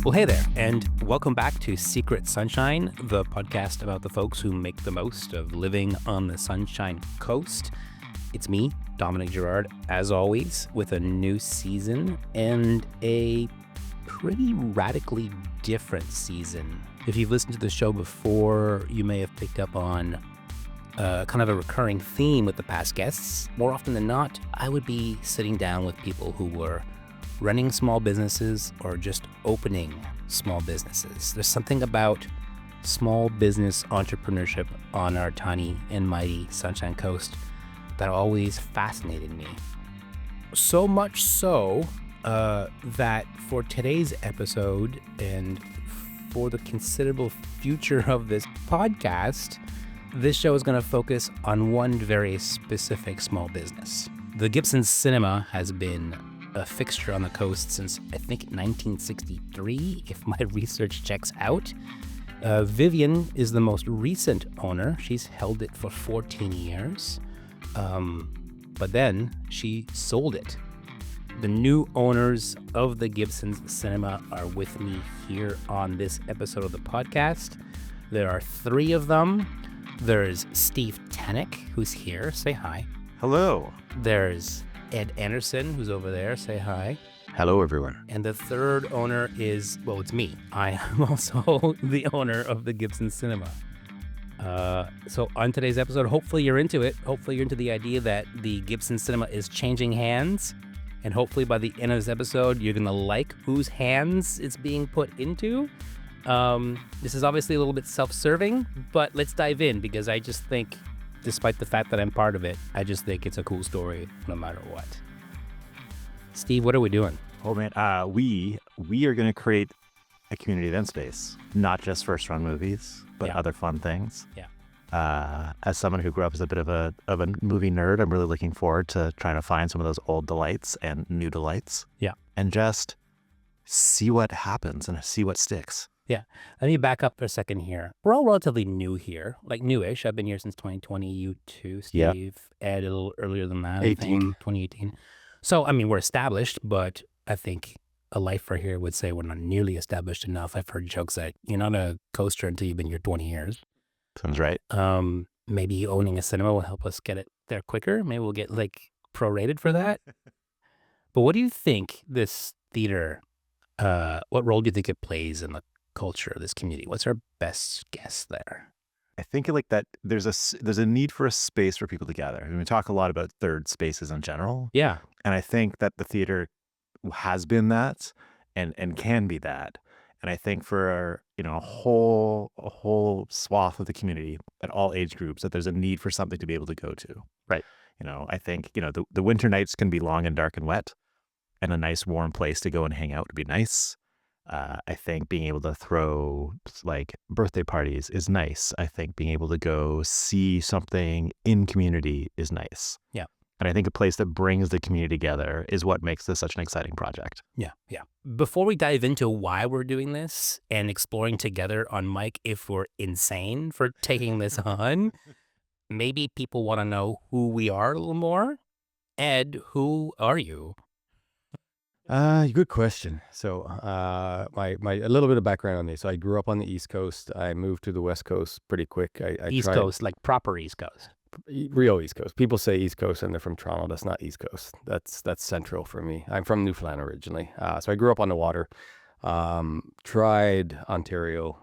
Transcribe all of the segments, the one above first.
Well, hey there, and welcome back to Secret Sunshine, the podcast about the folks who make the most of living on the Sunshine Coast. It's me, Dominic Gerard, as always, with a new season and a pretty radically different season. If you've listened to the show before, you may have picked up on kind of a recurring theme with the past guests. More often than not, I would be sitting down with people who were running small businesses or just opening small businesses. There's something about small business entrepreneurship on our tiny and mighty Sunshine Coast that always fascinated me. So much so that for today's episode and for the considerable future of this podcast, this show is going to focus on one very specific small business. The Gibsons Cinema has been a fixture on the coast since, I think, 1963, if my research checks out. Vivian is the most recent owner. She's held it for 14 years, but then she sold it. The new owners of the Gibsons Cinema are with me here on this episode of the podcast. There are three of them. There's Steve Tannock, who's here. Say hi. Hello. There's Ed Anderson, who's over there. Say hi. Hello, everyone. And the third owner is, well, it's me. I am also the owner of the Gibsons Cinema. So on today's episode, hopefully you're into it. Hopefully you're into the idea that the Gibsons Cinema is changing hands. And hopefully by the end of this episode, you're going to like whose hands it's being put into. This is obviously a little bit self-serving, but let's dive in because I just think, despite the fact that I'm part of it, I just think it's a cool story no matter what. Steve, what are we doing? Oh, man. We are going to create a community event space, not just first-run movies, but other fun things. Yeah. As someone who grew up as a bit of a movie nerd, I'm really looking forward to trying to find some of those old delights and new delights. Yeah. And just see what happens and see what sticks. Yeah. Let me back up for a second here. We're all relatively new here, like newish. I've been here since 2020. You too, Steve. Yeah. Ed, a little earlier than that, 18. I think, 2018. So, I mean, we're established, but I think a lifer here would say we're not nearly established enough. I've heard jokes that you're not a coaster until you've been here 20 years. Sounds right. Maybe owning a cinema will help us get it there quicker. Maybe we'll get prorated for that. But what do you think this theater, what role do you think it plays in the culture of this community? What's our best guess there? I think that there's a need for a space for people to gather. I mean, we talk a lot about third spaces in general. Yeah. And I think that the theater has been that and can be that. And I think for a whole swath of the community at all age groups that there's a need for something to be able to go to. Right. I think the winter nights can be long and dark and wet, and a nice warm place to go and hang out would be nice. I think being able to throw birthday parties is nice. I think being able to go see something in community is nice. Yeah. And I think a place that brings the community together is what makes this such an exciting project. Yeah. Yeah. Before we dive into why we're doing this and exploring together on mic if we're insane for taking this on, maybe people want to know who we are a little more. Ed, who are you? Good question. So, my a little bit of background on this. So I grew up on the East Coast. I moved to the West Coast pretty quick. East Coast, like proper East Coast. Real East Coast. People say East Coast and they're from Toronto. That's not East Coast. That's central for me. I'm from Newfoundland originally. So I grew up on the water. Tried Ontario.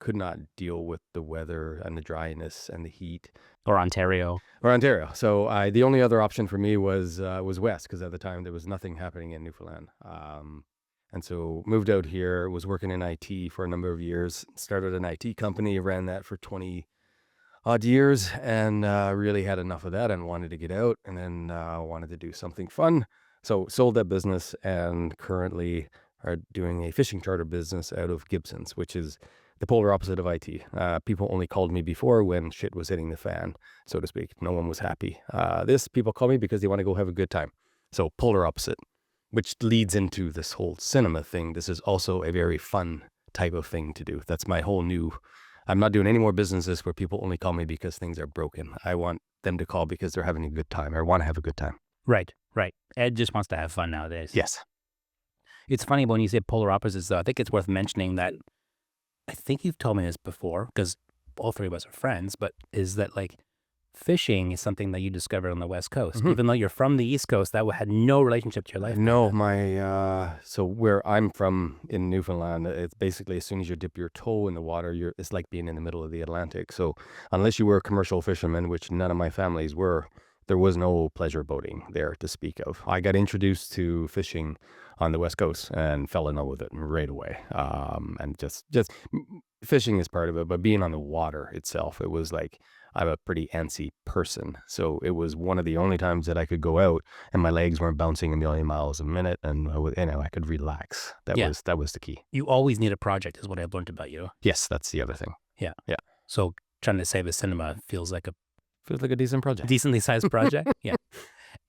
Could not deal with the weather and the dryness and the heat. Or Ontario. So the only other option for me was West, because at the time there was nothing happening in Newfoundland. And so moved out here, was working in IT for a number of years, started an IT company, ran that for 20 odd years, and really had enough of that and wanted to get out, and then wanted to do something fun. So sold that business and currently are doing a fishing charter business out of Gibsons, which is the polar opposite of IT. People only called me before when shit was hitting the fan, so to speak. No one was happy. People call me because they want to go have a good time. So polar opposite, which leads into this whole cinema thing. This is also a very fun type of thing to do. That's my whole new, I'm not doing any more businesses where people only call me because things are broken. I want them to call because they're having a good time or want to have a good time. Right. Ed just wants to have fun nowadays. Yes. It's funny when you say polar opposites, though. I think it's worth mentioning that I think you've told me this before because all three of us are friends, but is that like fishing is something that you discovered on the West Coast, even though you're from the East Coast. That had no relationship to your life. No, so where I'm from in Newfoundland, it's basically as soon as you dip your toe in the water, it's like being in the middle of the Atlantic. So unless you were a commercial fisherman, which none of my families were, there was no pleasure boating there to speak of. I got introduced to fishing on the West Coast and fell in love with it right away. And just fishing is part of it, but being on the water itself, it was like, I'm a pretty antsy person. So it was one of the only times that I could go out and my legs weren't bouncing a million miles a minute and I could relax. That was the key. You always need a project is what I've learned about you. Yes, that's the other thing. Yeah. Yeah. So trying to save a cinema feels like a decent project. Decently sized project. Yeah.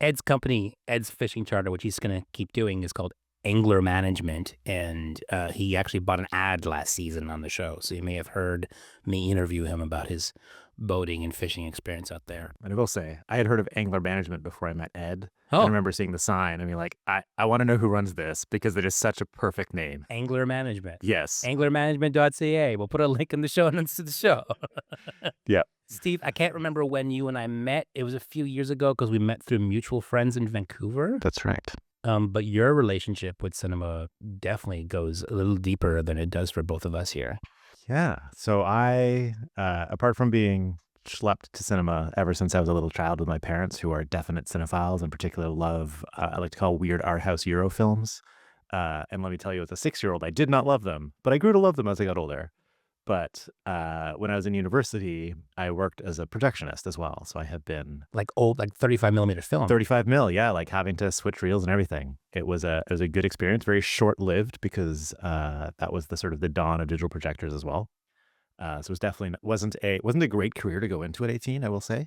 Ed's company, Ed's fishing charter, which he's going to keep doing, is called Angler Management, and he actually bought an ad last season on the show, so you may have heard me interview him about his boating and fishing experience out there. And I will say, I had heard of Angler Management before I met Ed. Oh. I remember seeing the sign. I mean, like, I want to know who runs this because it is such a perfect name. Angler Management. Yes. Anglermanagement.ca. We'll put a link in the show notes to the show. Yeah. Steve, I can't remember when you and I met. It was a few years ago because we met through mutual friends in Vancouver. That's right. But your relationship with cinema definitely goes a little deeper than it does for both of us here. Yeah. So I, apart from being schlepped to cinema ever since I was a little child with my parents, who are definite cinephiles, in particular love, I like to call weird art house Euro films. And let me tell you, as a 6-year-old, I did not love them, but I grew to love them as I got older. But when I was in university, I worked as a projectionist as well. So I have been like 35 millimeter film. 35 mil, yeah, like having to switch reels and everything. It was a good experience, very short lived because that was the sort of the dawn of digital projectors as well. So it was definitely wasn't a great career to go into at 18, I will say.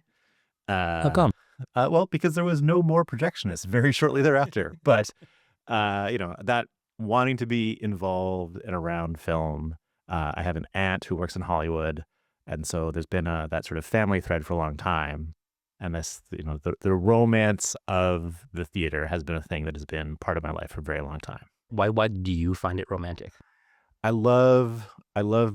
How come? Well, because there was no more projectionists very shortly thereafter. But that wanting to be involved and around film. I have an aunt who works in Hollywood, and so there's been that sort of family thread for a long time. And this, the romance of the theater has been a thing that has been part of my life for a very long time. Why do you find it romantic? I love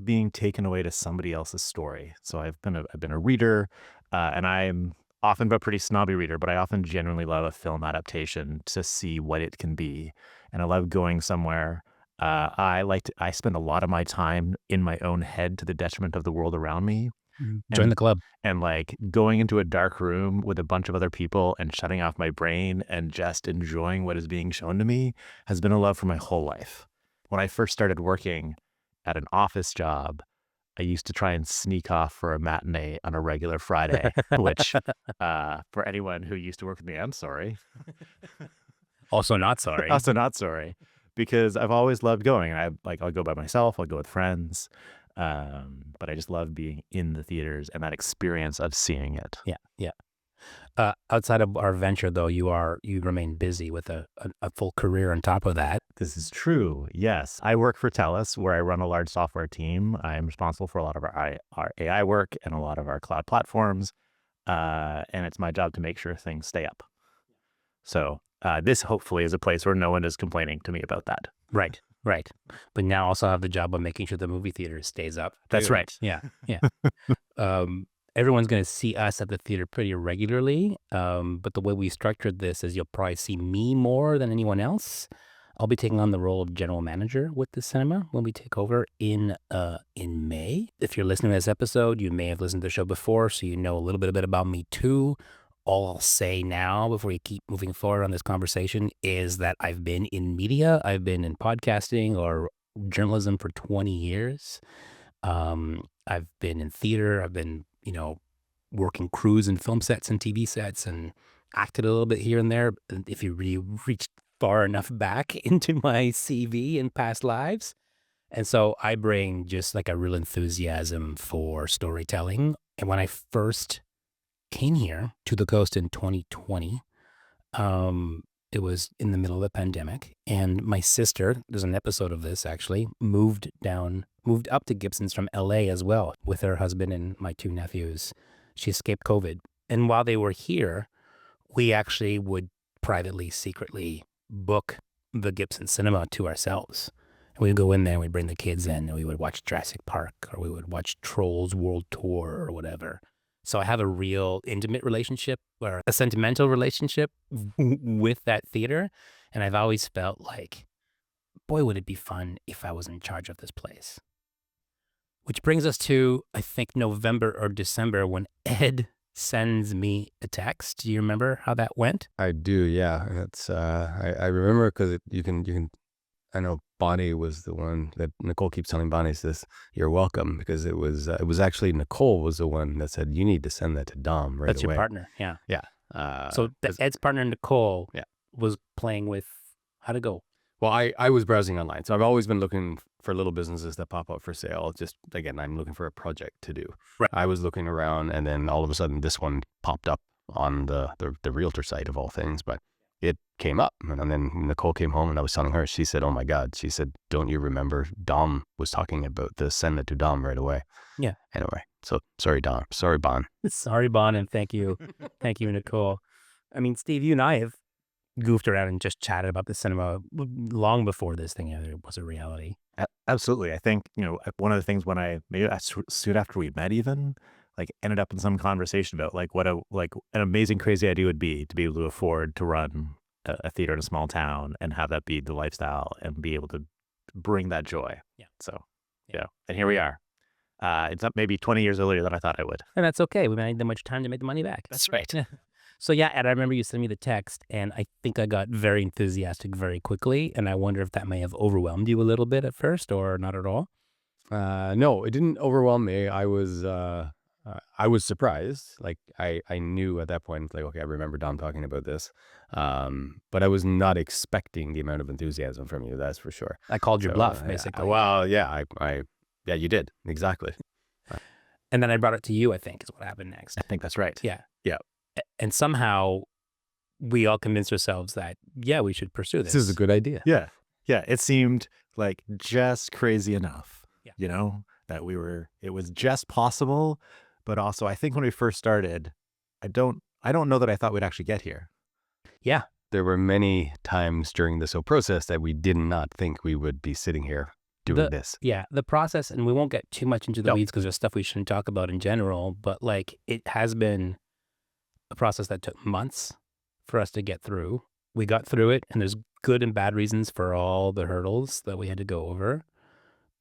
being taken away to somebody else's story. So I've been a reader, and I'm often a pretty snobby reader, but I often genuinely love a film adaptation to see what it can be. And I love going somewhere. I spend a lot of my time in my own head to the detriment of the world around me. Join the club. And like going into a dark room with a bunch of other people and shutting off my brain and just enjoying what is being shown to me has been a love for my whole life. When I first started working at an office job, I used to try and sneak off for a matinee on a regular Friday, which for anyone who used to work with me, I'm sorry. Also not sorry. Also not sorry. Because I've always loved going. I'll go by myself, I'll go with friends. But I just love being in the theaters and that experience of seeing it. Yeah. Outside of our venture, though, you remain busy with a full career on top of that. This is true. Yes. I work for TELUS, where I run a large software team. I'm responsible for a lot of our AI work and a lot of our cloud platforms. And it's my job to make sure things stay up. So this hopefully is a place where no one is complaining to me about that. Right. But now also have the job of making sure the movie theater stays up. That's right. Yeah. Everyone's going to see us at the theater pretty regularly. But the way we structured this is you'll probably see me more than anyone else. I'll be taking on the role of general manager with the cinema when we take over in May. If you're listening to this episode, you may have listened to the show before, so you know a little bit about me too. All I'll say now before you keep moving forward on this conversation is that I've been in media. I've been in podcasting or journalism for 20 years. I've been in theater. I've been, working crews and film sets and TV sets and acted a little bit here and there. If you really reach far enough back into my CV and past lives. And so I bring just like a real enthusiasm for storytelling. And when I first came here to the coast in 2020, it was in the middle of the pandemic, and my sister, there's an episode of this actually, moved up to Gibsons from LA as well with her husband and my 2 nephews. She escaped COVID. And while they were here, we actually would privately, secretly book the Gibsons Cinema to ourselves. And we'd go in there and we'd bring the kids in and we would watch Jurassic Park or we would watch Trolls World Tour or whatever. So I have a real intimate relationship or a sentimental relationship with that theater. And I've always felt like, boy, would it be fun if I was in charge of this place. Which brings us to, I think, November or December when Ed sends me a text. Do you remember how that went? I do, yeah. It's I remember because you can. I know Bonnie was the one that Nicole keeps telling Bonnie says you're welcome, because it was actually Nicole was the one that said you need to send that to Dom right That's away. your partner, yeah. Yeah. So Ed's partner Nicole Yeah. was playing with how to go. Well, I was browsing online, so I've always been looking for little businesses that pop up for sale. Just again, I'm looking for a project to do. Right. I was looking around, and then all of a sudden, this one popped up on the realtor site of all things. But it came up, and then Nicole came home, and I was telling her. She said, "Oh my God!" She said, "Don't you remember? Dom was talking about this. Send it to Dom right away." Yeah. Anyway, so sorry, Dom. Sorry, Bon. Sorry, Bon, and thank you, thank you, Nicole. I mean, Steve, you and I have goofed around and just chatted about the cinema long before this thing ever was a reality. Absolutely. I think, one of the things when soon after we met even, like ended up in some conversation about like what an amazing, crazy idea would be to be able to afford to run a theater in a small town and have that be the lifestyle and be able to bring that joy. Yeah. So, Yeah. and here we are. It's up maybe 20 years earlier than I thought I would. And that's okay. We made that much time to make the money back. That's right. So yeah, Ed, I remember you sending me the text, and I think I got very enthusiastic very quickly, and I wonder if that may have overwhelmed you a little bit at first, or not at all. No, it didn't overwhelm me. I was surprised. Like I knew at that point, like, okay, I remember Dom talking about this, but I was not expecting the amount of enthusiasm from you. That's for sure. I called your So, bluff, yeah. basically. Well, yeah, yeah, you did exactly. And then I brought it to you, I think, is what happened next. I think that's right. Yeah. Yeah. And somehow we all convinced ourselves that, yeah, we should pursue this. This is a good idea. Yeah. Yeah. It seemed like just crazy enough, Yeah. that it was just possible. But also, I think when we first started, I don't know that I thought we'd actually get here. Yeah. There were many times during this whole process that we did not think we would be sitting here doing this. Yeah. The process, and we won't get too much into the No. weeds because there's stuff we shouldn't talk about in general, but like it has been a process that took months for us to get through. We got through it, and there's good and bad reasons for all the hurdles that we had to go over.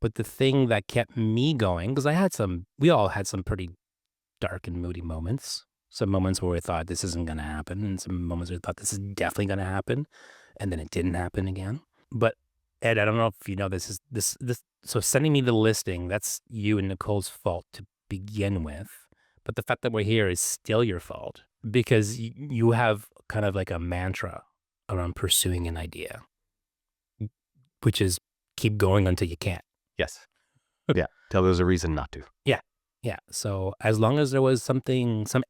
But the thing that kept me going, because we all had some pretty dark and moody moments. Some moments where we thought this isn't going to happen, and some moments where we thought this is definitely going to happen, and then it didn't happen again. But Ed, I don't know if you know this. So sending me the listing, that's you and Nicole's fault to begin with. But the fact that we're here is still your fault, because you have kind of like a mantra around pursuing an idea, which is keep going until you can't. Yes. Yeah. Till there's a reason not to. Yeah. So as long as there was some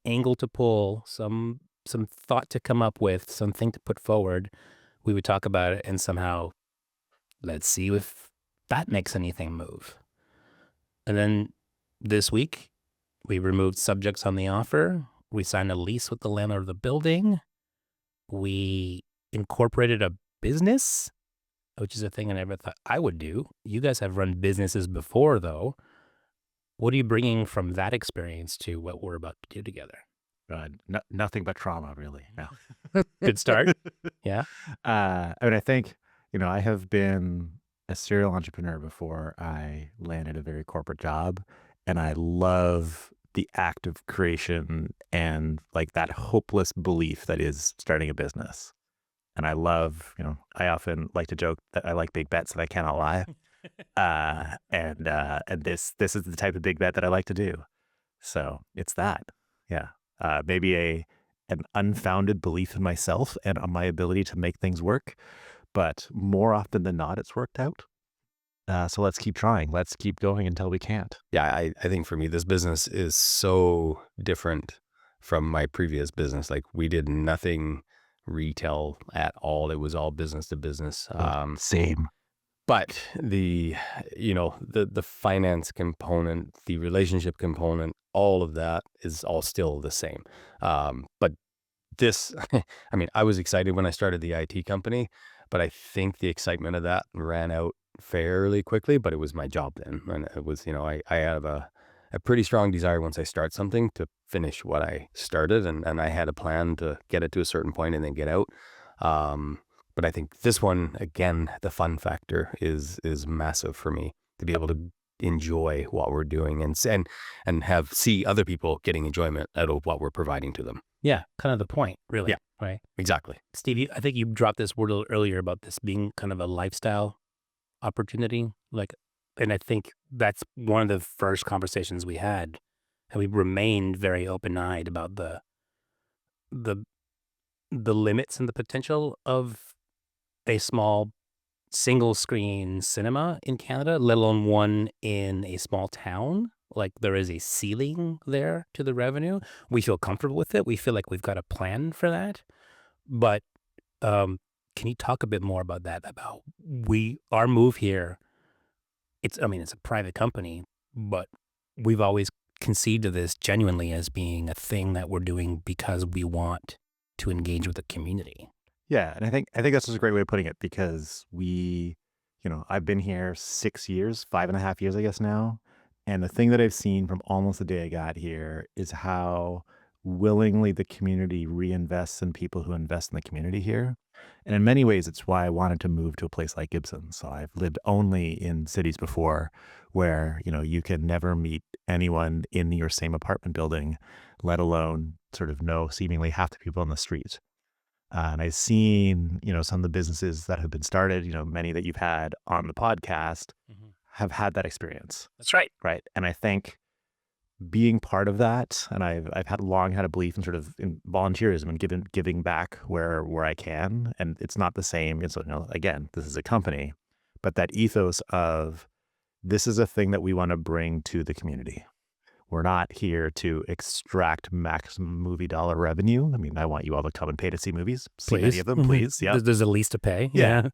angle to pull, some thought to come up with, something to put forward, we would talk about it and somehow let's see if that makes anything move. And then this week, we removed subjects on the offer. We signed a lease with the landlord of the building. We incorporated a business, which is a thing I never thought I would do. You guys have run businesses before, though. What are you bringing from that experience to what we're about to do together? Nothing but trauma, really. No. Good start. Yeah. I think, I have been a serial entrepreneur before I landed a very corporate job, and I love the act of creation and like that hopeless belief that is starting a business. And I love, I often like to joke that I like big bets that I cannot lie. And this is the type of big bet that I like to do. So it's that. Yeah. Maybe an unfounded belief in myself and on my ability to make things work. But more often than not, it's worked out. So let's keep trying. Let's keep going until we can't. Yeah, I think for me, this business is so different from my previous business. Like we did nothing retail at all. It was all business to business. Same. But the finance component, the relationship component, all of that is all still the same. But this, I mean, I was excited when I started the IT company, But I think the excitement of that ran out fairly quickly, but it was my job then. And it was, I have a pretty strong desire once I start something to finish what I started. And I had a plan to get it to a certain point and then get out. But I think this one, again, the fun factor is massive for me to be able to enjoy what we're doing and see other people getting enjoyment out of what we're providing to them. Yeah, kind of the point, really. Yeah. Right. Exactly. Steve, I think you dropped this word a little earlier about this being kind of a lifestyle opportunity. And I think that's one of the first conversations we had, and we remained very open-eyed about the limits and the potential of a small single screen cinema in Canada, let alone one in a small town. Like, there is a ceiling there to the revenue. We feel comfortable with it. We feel like we've got a plan for that. But can you talk a bit more about that? About our move here. It's a private company, but we've always conceived of this genuinely as being a thing that we're doing because we want to engage with the community. Yeah, and I think that's just a great way of putting it, because I've been here 6 years, 5.5 years, I guess now. And the thing that I've seen from almost the day I got here is how willingly the community reinvests in people who invest in the community here. And in many ways, it's why I wanted to move to a place like Gibsons. So I've lived only in cities before where, you can never meet anyone in your same apartment building, let alone sort of know seemingly half the people on the street. And I've seen, some of the businesses that have been started, many that you've had on the podcast have had that experience. That's right. Right. And I think being part of that, and I've long had a belief in sort of in volunteerism and giving back where I can. And it's not the same. It's, again, this is a company, but that ethos of this is a thing that we want to bring to the community. We're not here to extract maximum movie dollar revenue. I mean, I want you all to come and pay to see movies. See Please. many of them, please. Yeah. There's a lease to pay. Yeah.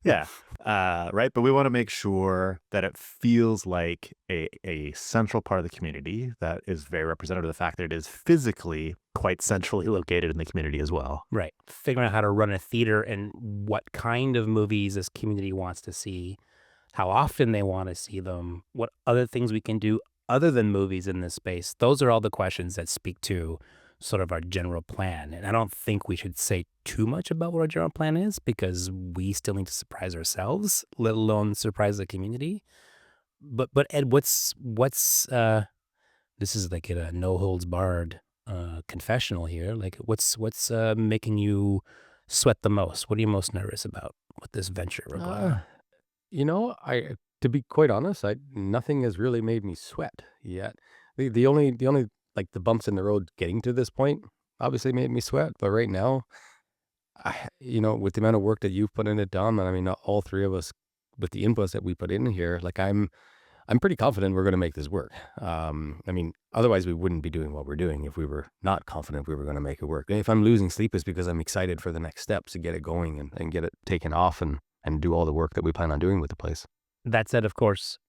Right. But we want to make sure that it feels like a central part of the community that is very representative of the fact that it is physically quite centrally located in the community as well. Right. Figuring out how to run a theater and what kind of movies this community wants to see, how often they want to see them, what other things we can do other than movies in this space. Those are all the questions that speak to sort of our general plan. And I don't think we should say too much about what our general plan is, because we still need to surprise ourselves, let alone surprise the community. But Ed, what's this is like a no holds barred confessional here. Like, what's making you sweat the most? What are you most nervous about with this venture we're going on? To be quite honest, nothing has really made me sweat yet. The only like the bumps in the road getting to this point obviously made me sweat. But right now, with the amount of work that you've put in it, Dom, and I mean, all three of us with the inputs that we put in here, like I'm pretty confident we're going to make this work. I mean, otherwise we wouldn't be doing what we're doing if we were not confident we were going to make it work. If I'm losing sleep, it's because I'm excited for the next steps to get it going and get it taken off and do all the work that we plan on doing with the place. That said, of course,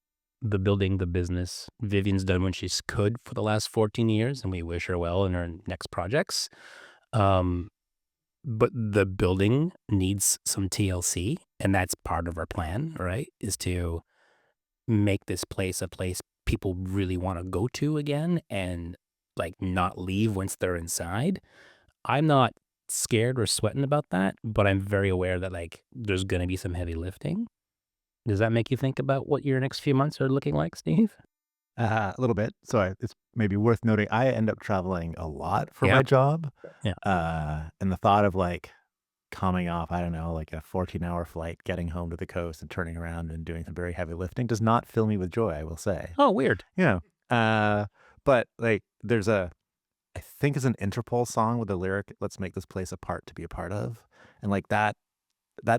the building, the business, Vivian's done what she could for the last 14 years, and we wish her well in her next projects. But the building needs some TLC, and that's part of our plan, right? Is to make this place a place people really want to go to again and like not leave once they're inside. I'm not scared or sweating about that, but I'm very aware that like there's going to be some heavy lifting. Does that make you think about what your next few months are looking like, Steve? A little bit. So it's maybe worth noting, I end up traveling a lot for my job. Yeah. And the thought of like coming off, I don't know, like a 14-hour flight, getting home to the coast and turning around and doing some very heavy lifting does not fill me with joy, I will say. Oh, weird. But like I think it's an Interpol song with the lyric, "Let's make this place a part to be a part of." And like that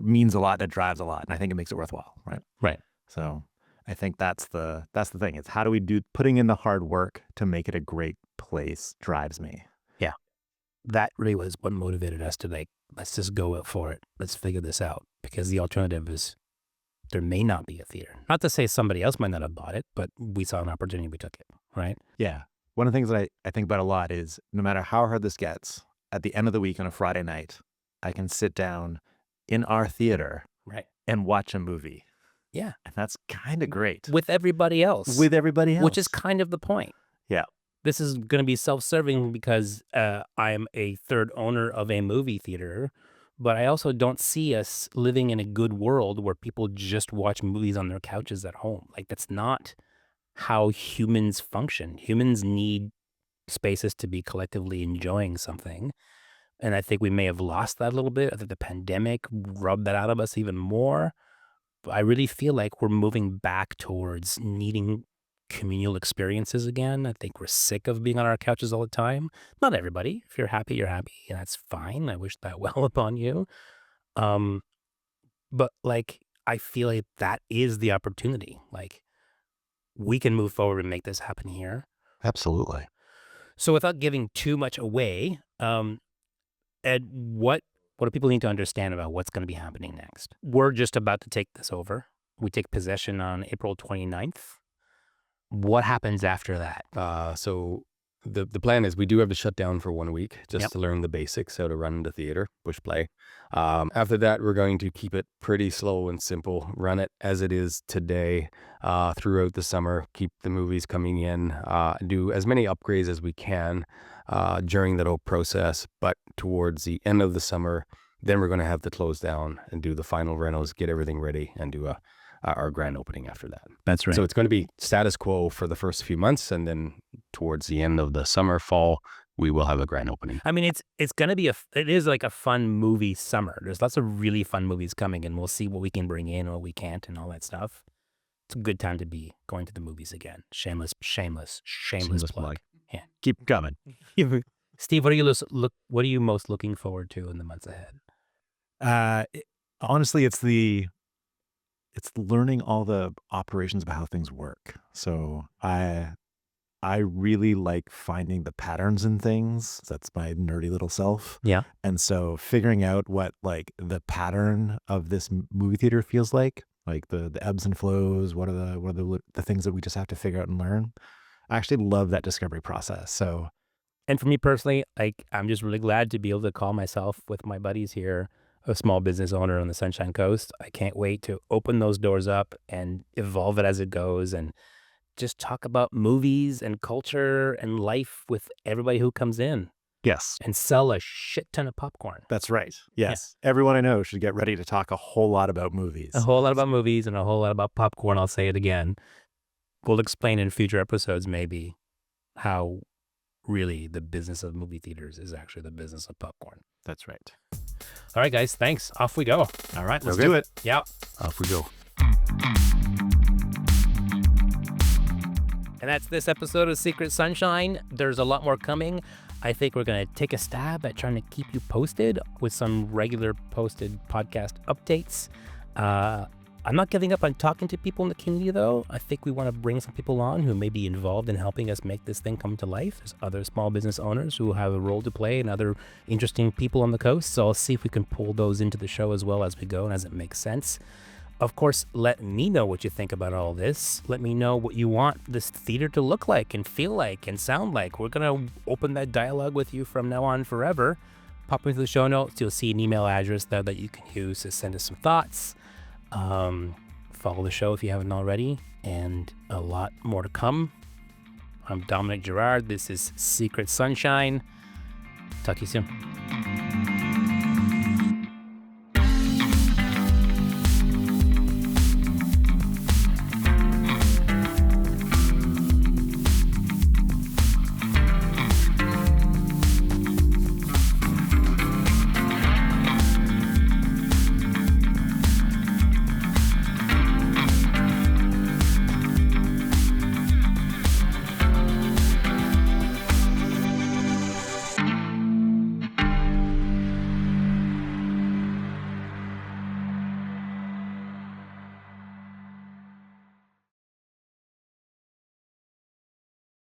means a lot, that drives a lot, and I think it makes it worthwhile, right? Right. So I think that's the thing. It's how do we putting in the hard work to make it a great place drives me. Yeah. That really was what motivated us to like, let's just go up for it. Let's figure this out, because the alternative is there may not be a theater. Not to say somebody else might not have bought it, but we saw an opportunity, we took it, right? Yeah. One of the things that I think about a lot is no matter how hard this gets, at the end of the week on a Friday night, I can sit down in our theater Right. and watch a movie. Yeah. And that's kind of great. With everybody else. With everybody else. Which is kind of the point. Yeah. This is going to be self-serving because I'm a third owner of a movie theater, but I also don't see us living in a good world where people just watch movies on their couches at home. Like, that's not how humans function. Humans need spaces to be collectively enjoying something. And I think we may have lost that a little bit. I think the pandemic rubbed that out of us even more. But I really feel like we're moving back towards needing communal experiences again. I think we're sick of being on our couches all the time. Not everybody. If you're happy, you're happy. And that's fine. I wish that well upon you. But like, I feel like that is the opportunity. Like, we can move forward and make this happen here. Absolutely. So without giving too much away, Ed, what do people need to understand about what's going to be happening next? We're just about to take this over. We take possession on April 29th. What happens after that? So the plan is we do have to shut down for 1 week just Yep. to learn the basics, how to run the theater, push play. After that, we're going to keep it pretty slow and simple, run it as it is today throughout the summer, keep the movies coming in, do as many upgrades as we can during that whole process. But towards the end of the summer, then we're going to have to close down and do the final renos, get everything ready, and do our grand opening after that. That's right. So it's going to be status quo for the first few months, and then towards the end of the summer, fall, we will have a grand opening. I mean, it's going to be it is like a fun movie summer. There's lots of really fun movies coming, and we'll see what we can bring in and what we can't and all that stuff. It's a good time to be going to the movies again. Shameless plug. Yeah. Keep coming. Steve, what are you most looking forward to in the months ahead? Honestly, it's learning all the operations of how things work. So I really like finding the patterns in things. That's my nerdy little self. Yeah. And so figuring out what like the pattern of this movie theater feels like the ebbs and flows, what are the things that we just have to figure out and learn. I actually love that discovery process. So, and for me personally, like, I'm just really glad to be able to call myself with my buddies here a small business owner on the Sunshine Coast. I can't wait to open those doors up and evolve it as it goes and just talk about movies and culture and life with everybody who comes in. yes, And sell a shit ton of popcorn. that's right. Yes. Everyone I know should get ready to talk a whole lot about movies. A whole lot about movies and a whole lot about popcorn. I'll say it again. We'll explain in future episodes maybe how really the business of movie theaters is actually the business of popcorn. That's right. All right, guys. Thanks. Off we go. All right, let's Okay. do it. Yeah. Off we go. And that's this episode of Secret Sunshine. There's a lot more coming. I think we're going to take a stab at trying to keep you posted with some regular posted podcast updates. I'm not giving up on talking to people in the community, though. I think we want to bring some people on who may be involved in helping us make this thing come to life. There's other small business owners who have a role to play and other interesting people on the coast. So I'll see if we can pull those into the show as well as we go and as it makes sense. Of course, let me know what you think about all this. Let me know what you want this theater to look like and feel like and sound like. We're going to open that dialogue with you from now on forever. Pop into the show notes. You'll see an email address there that you can use to send us some thoughts. Follow the show if you haven't already, and a lot more to come. I'm Dominic Girard. This is Secret Sunshine. Talk to you soon.